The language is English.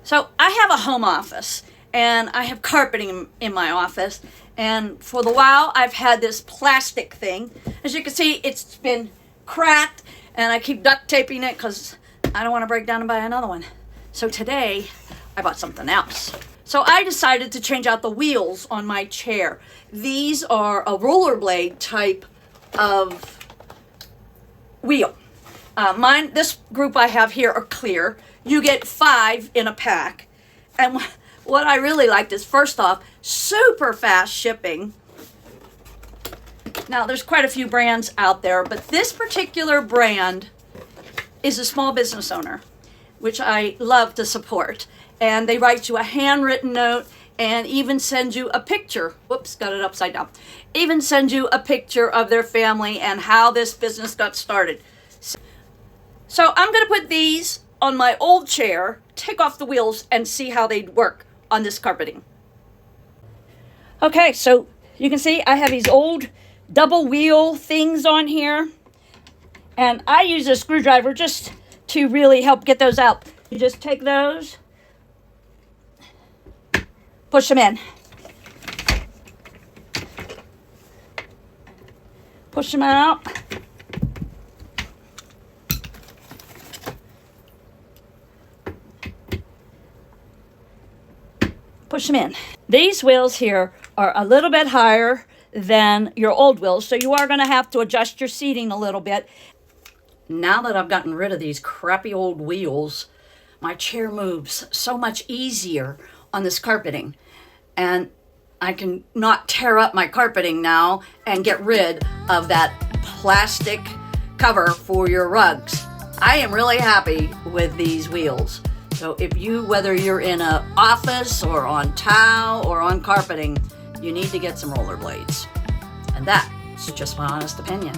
So I have a home office and I have carpeting in my office, and for the while I've had this plastic thing. As you can see, it's been cracked and I keep duct taping it because I don't want to break down and buy another one. So today I bought something else. So I decided to change out the wheels on my chair. These are a rollerblade type of wheel. This group I have here are clear. You get 5 in a pack. And what I really liked is, first off, super fast shipping. Now, there's quite a few brands out there, but this particular brand is a small business owner, which I love to support. And they write you a handwritten note and even send you a picture. Whoops, got it upside down. Even send you a picture of their family and how this business got started. So I'm going to put these on my old chair, take off the wheels, and see how they work on this carpeting. Okay, so you can see I have these old double wheel things on here. And I use a screwdriver just to really help get those out. You just take those, push them in. Push them out. Push them in. These wheels here are a little bit higher than your old wheels, so you are going to have to adjust your seating a little bit. Now that I've gotten rid of these crappy old wheels, my chair moves so much easier on this carpeting. And I can not tear up my carpeting now and get rid of that plastic cover for your rugs. I am really happy with these wheels. So if whether you're in an office or on tile or on carpeting, you need to get some rollerblades. And that is just my honest opinion.